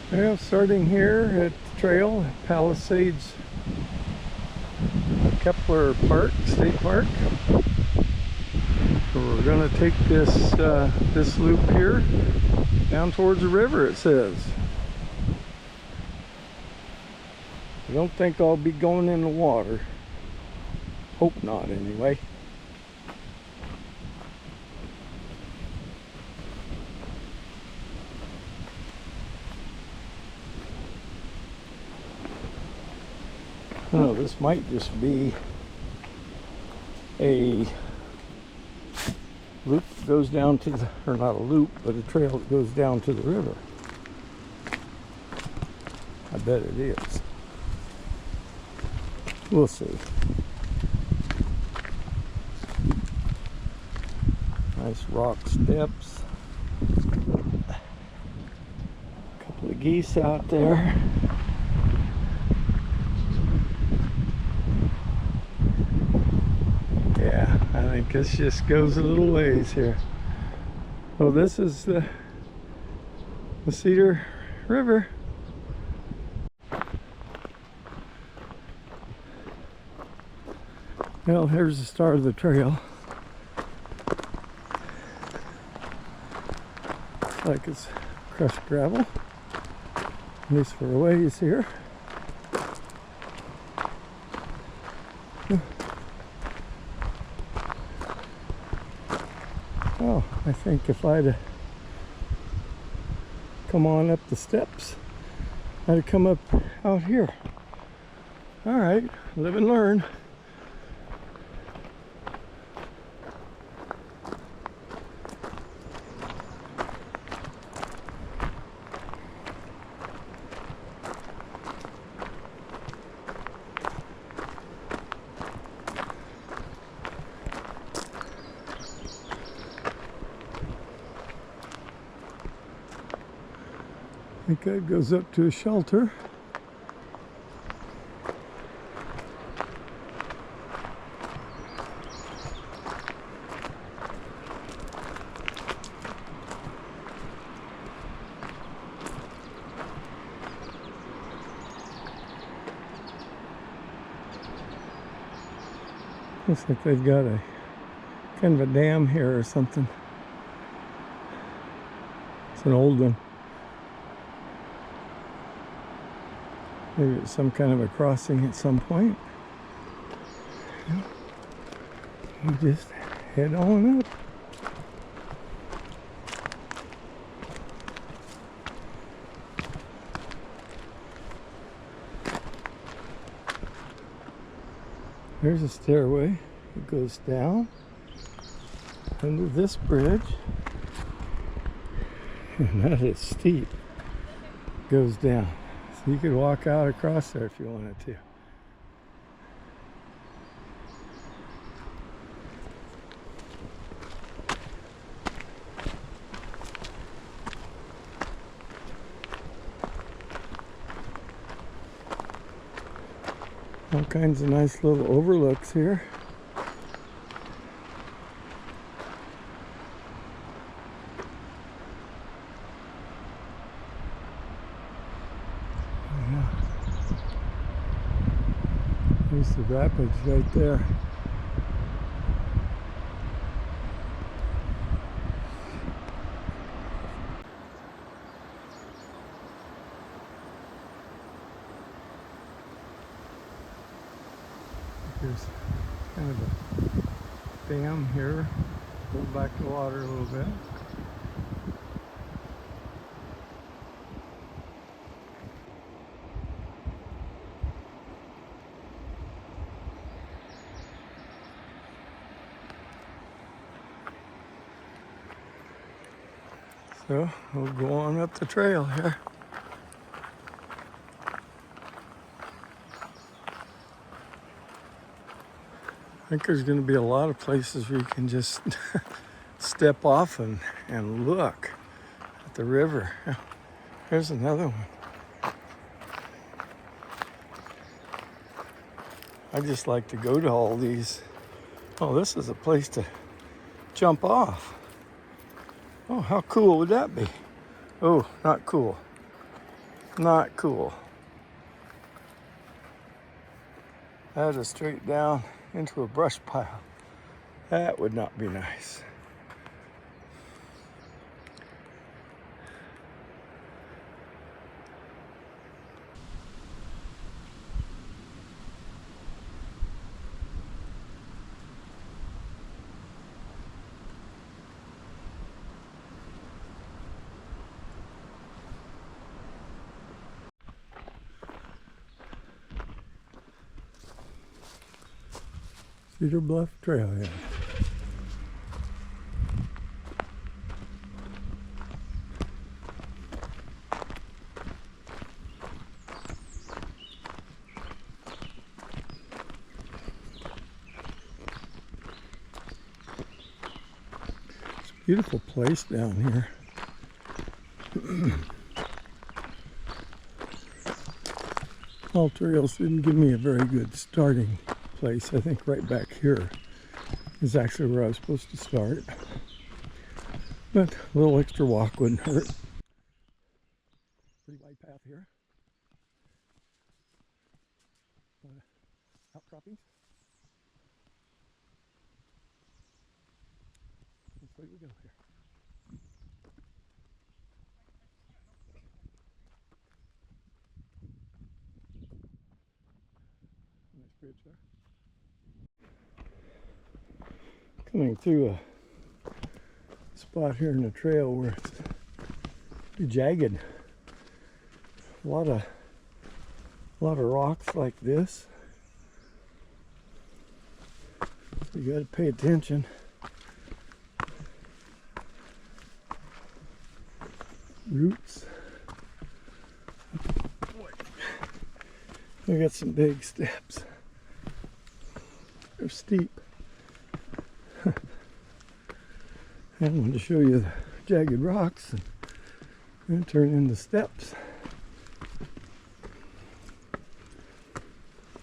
Well, starting here at the trail, Palisades, Kepler Park, State Park. So we're going to take this loop here down towards the river, it says. I don't think I'll be going in the water. Hope not, anyway. Oh, this might just be a loop that goes down to the, or not a loop, but a trail that goes down to the river. I bet it is. We'll see. Nice rock steps. A couple of geese out there. Yeah, I think this just goes a little ways here. Well, this is the Cedar River. Well, here's the start of the trail. Looks like it's crushed gravel, at least for a ways here. Oh, I think if I'd come on up the steps, I'd come up out here. All right, live and learn. I think that goes up to a shelter. Looks like they've got a kind of a dam here or something. It's an old one. Maybe it's some kind of a crossing at some point. You just head on up. There's a stairway that goes down under this bridge. And that is steep. Goes down. So you could walk out across there if you wanted to. All kinds of nice little overlooks here. Yeah. There's the rapids right there. There's kind of a dam here, hold back the water a little bit. So we'll go on up the trail here. I think there's going to be a lot of places where you can just step off and look at the river. There's another one. I just like to go to all these. Oh, this is a place to jump off. Oh, how cool would that be? Oh, not cool. Not cool. That is straight down into a brush pile. That would not be nice. Cedar Bluff Trailhead. It's a beautiful place down here. All trails didn't give me a very good starting place. I think right back here is actually where I was supposed to start. But a little extra walk wouldn't hurt. Pretty wide path here. Outcroppings. Which way we go here? Nice bridge there. Coming through a spot here in the trail where it's pretty jagged. A lot of rocks like this. So you got to pay attention. Roots. We got some big steps. They're steep. I wanted to show you the jagged rocks and turn into steps.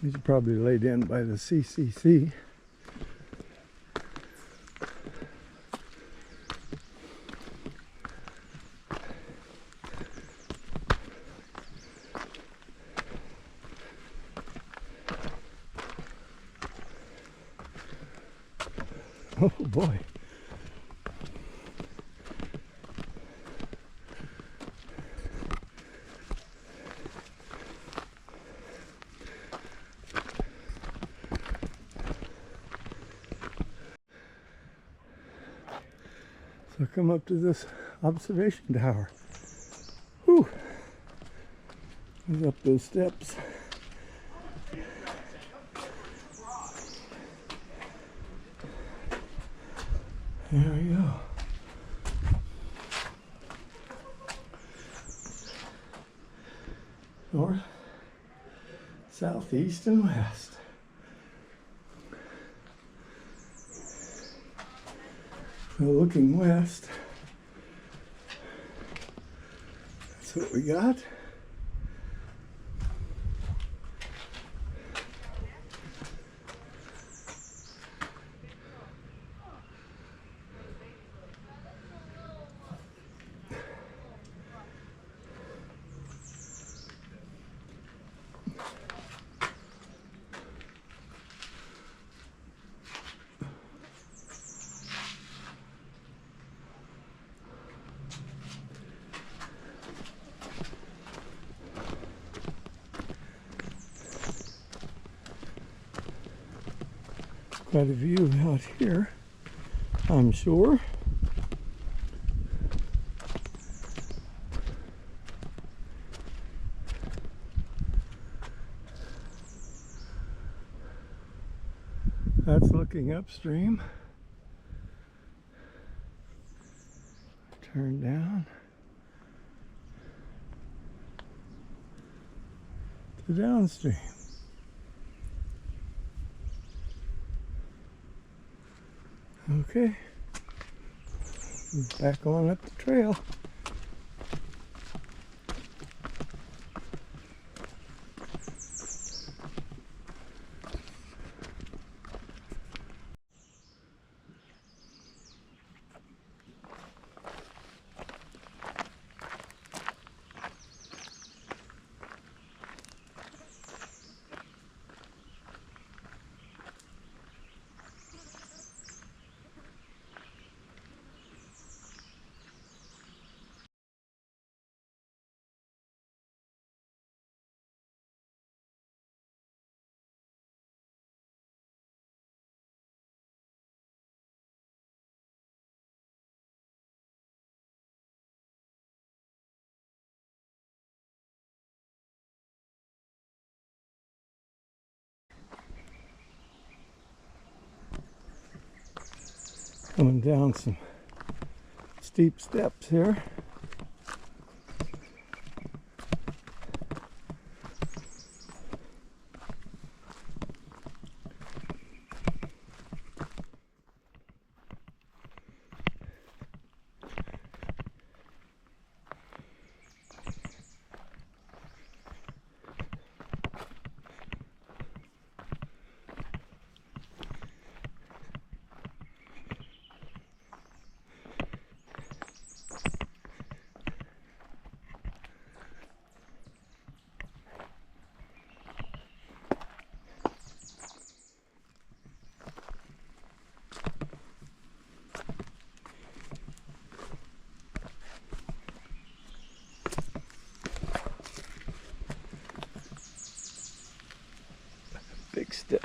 These are probably laid in by the CCC. Oh boy. So come up to this observation tower. Whew. Goes up those steps. There we go. North, south, east, and west. So looking west, that's what we got. Quite a view out here, I'm sure. That's looking upstream. Turn down to downstream. Okay, back on up the trail. Coming down some steep steps here. Big step.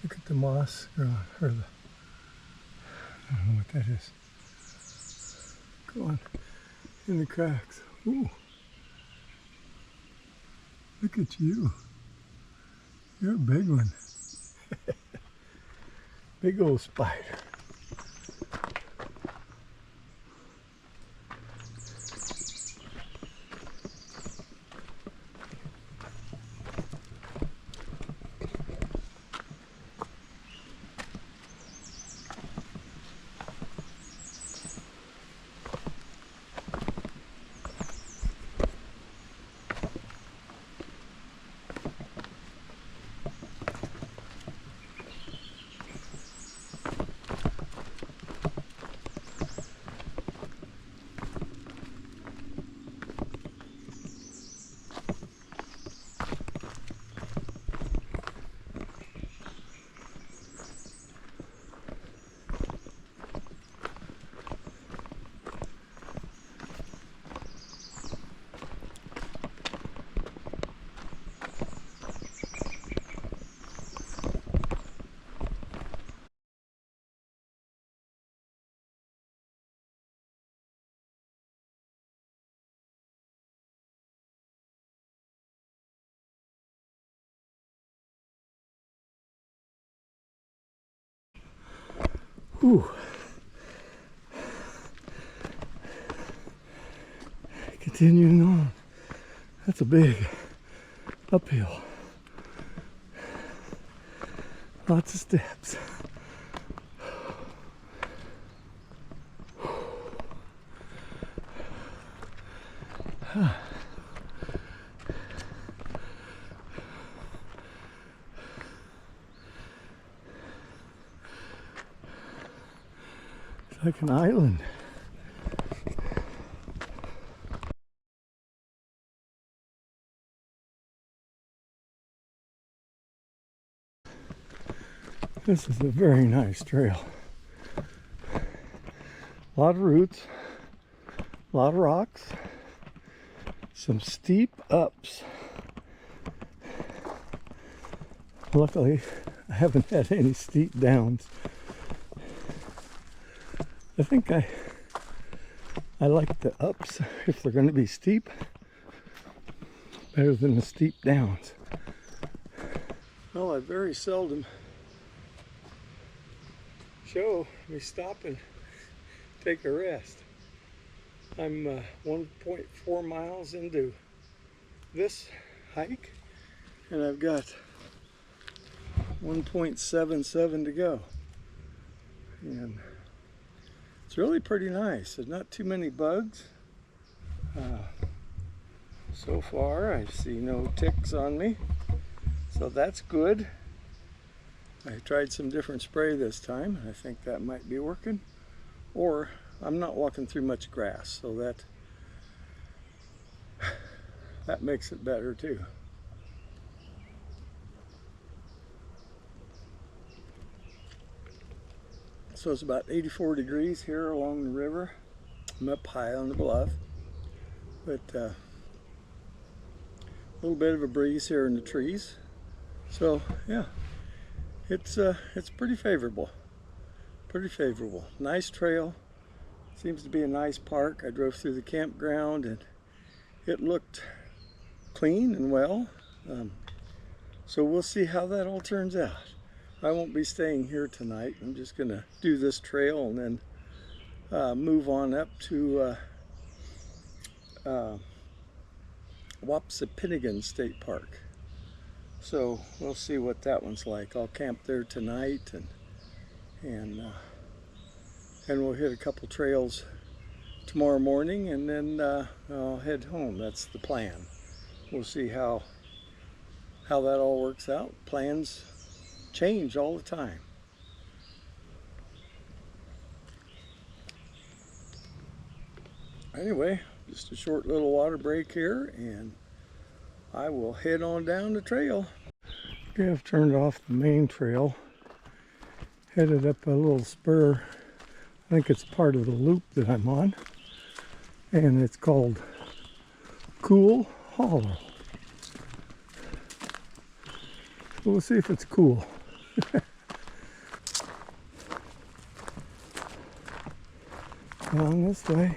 Look at the moss growing, or the, I don't know what that is. Go on in the cracks. Ooh. Look at you. You're a big one. Big old spider. Ooh. Continuing on. That's a big uphill. Lots of steps. It's like an island. This is a very nice trail. A lot of roots, a lot of rocks, some steep ups. Luckily, I haven't had any steep downs. I think I like the ups, if they're going to be steep, better than the steep downs. Well, I very seldom show me stop and take a rest. I'm 1.4 miles into this hike, and I've got 1.77 to go. And it's really pretty nice. There's not too many bugs. So far, I see no ticks on me, so that's good. I tried some different spray this time. I think that might be working. Or I'm not walking through much grass, so that makes it better too. So it's about 84 degrees here along the river. I'm up high on the bluff, but a little bit of a breeze here in the trees. So yeah, it's pretty favorable. Pretty favorable. Nice trail. Seems to be a nice park. I drove through the campground and it looked clean and well. So we'll see how that all turns out. I won't be staying here tonight. I'm just going to do this trail and then move on up to Wapsipinicon State Park. So we'll see what that one's like. I'll camp there tonight and we'll hit a couple trails tomorrow morning, and then I'll head home. That's the plan. We'll see how that all works out. Plans change all the time. Anyway, just a short little water break here, and I will head on down the trail. Okay, I've turned off the main trail, headed up a little spur. I think it's part of the loop that I'm on, and it's called Cool Hollow. We'll see if it's cool. Down this way.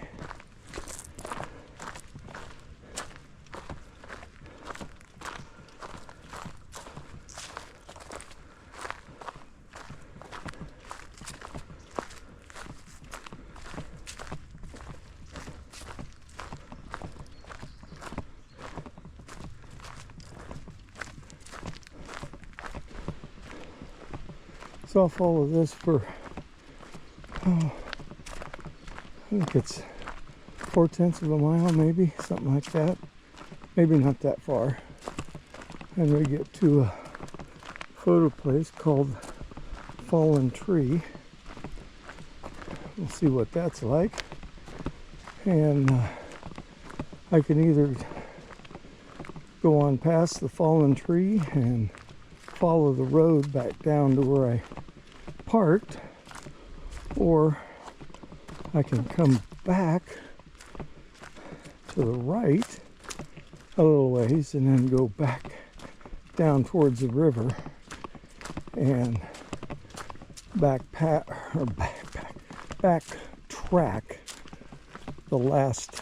So I'll follow this for, I think it's 4/10 of a mile, maybe, something like that. Maybe not that far. And we get to a photo place called Fallen Tree. We'll see what that's like. And I can either go on past the fallen tree and follow the road back down to where I parked, or I can come back to the right a little ways and then go back down towards the river and backtrack the last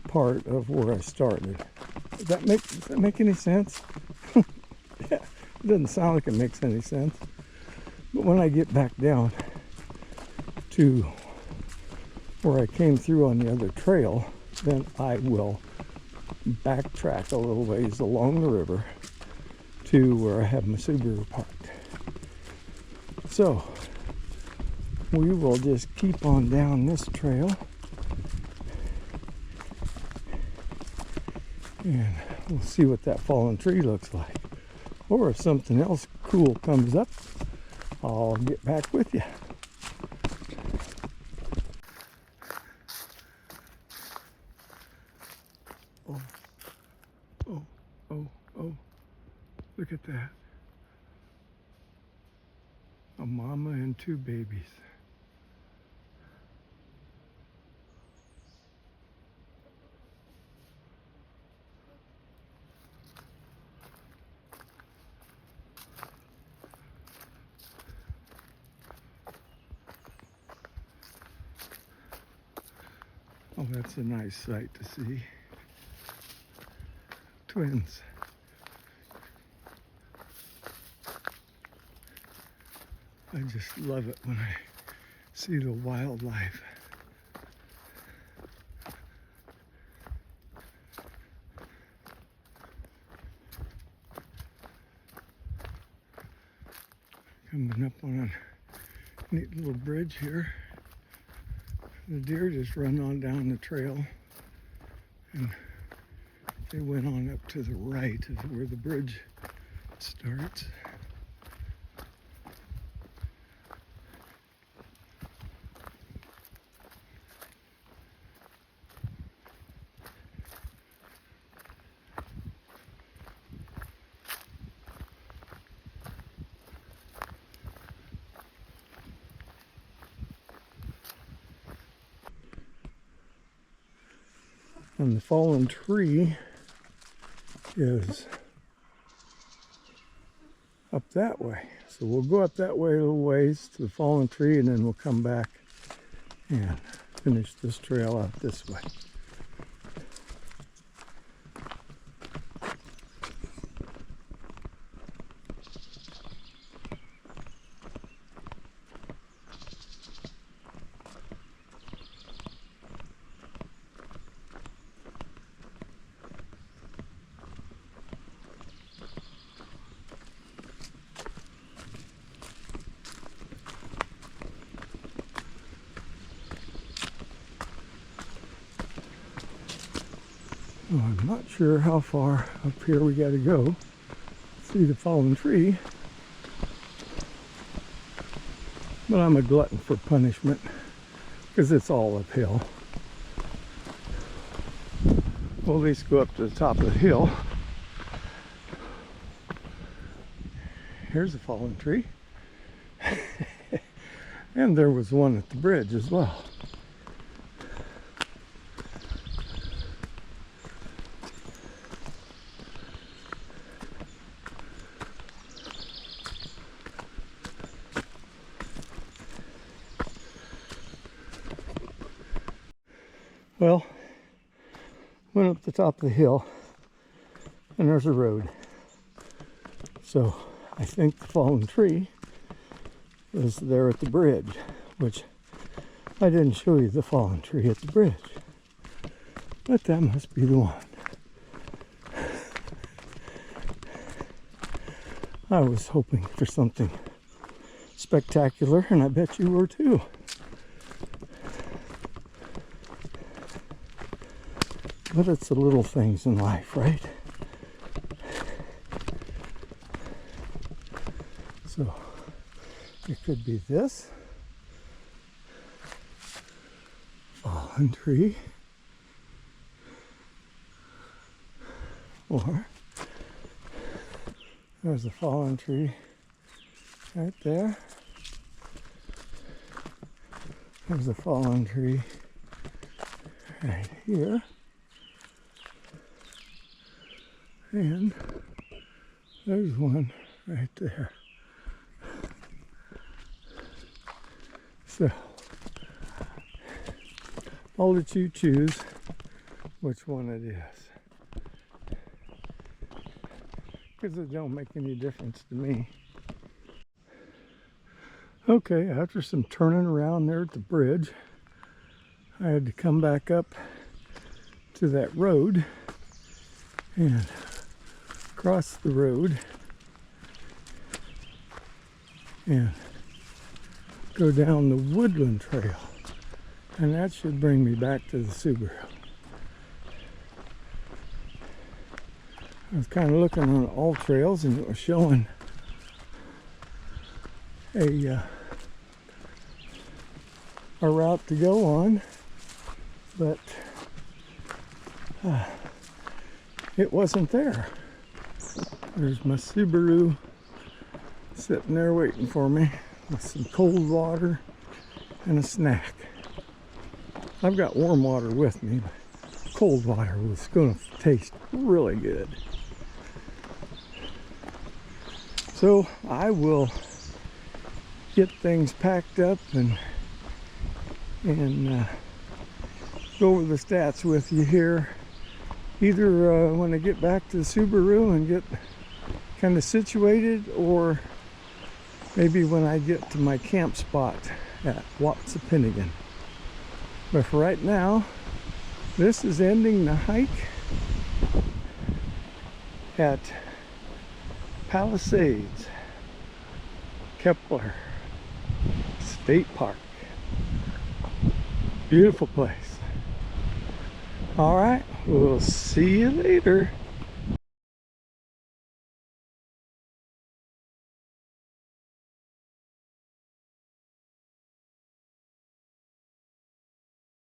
part of where I started. Does that make any sense? Yeah, it doesn't sound like it makes any sense. But when I get back down to where I came through on the other trail, then I will backtrack a little ways along the river to where I have my Subaru parked. So we will just keep on down this trail, and we'll see what that fallen tree looks like. Or if something else cool comes up, I'll get back with you. Oh, look at that. A mama and two babies. Oh, that's a nice sight to see. Twins. I just love it when I see the wildlife. Coming up on a neat little bridge here. The deer just run on down the trail, and they went on up to the right of where the bridge starts. And the fallen tree is up that way. So we'll go up that way a little ways to the fallen tree, and then we'll come back and finish this trail out this way. Oh, I'm not sure how far up here we got to go. See the fallen tree. But I'm a glutton for punishment because it's all uphill. We'll at least go up to the top of the hill. Here's a fallen tree. And there was one at the bridge as well. Well, went up the top of the hill and there's a road. So I think the fallen tree is there at the bridge, which I didn't show you the fallen tree at the bridge. But that must be the one. I was hoping for something spectacular, and I bet you were too. But it's the little things in life, right? So it could be this fallen tree, or there's a fallen tree right there. There's a fallen tree right here. And there's one right there. So I'll let you choose which one it is, because it don't make any difference to me. Okay, after some turning around there at the bridge, I had to come back up to that road and cross the road and go down the woodland trail, and that should bring me back to the Subaru. I was kind of looking on all trails, and it was showing a route to go on, but it wasn't there. There's my Subaru sitting there waiting for me with some cold water and a snack. I've got warm water with me, but cold water was going to taste really good. So I will get things packed up and go over the stats with you here, either when I get back to the Subaru and get kind of situated, or maybe when I get to my camp spot at Watsapinigan. But for right now, this is ending the hike at Palisades, Kepler State Park. Beautiful place. All right, we'll see you later.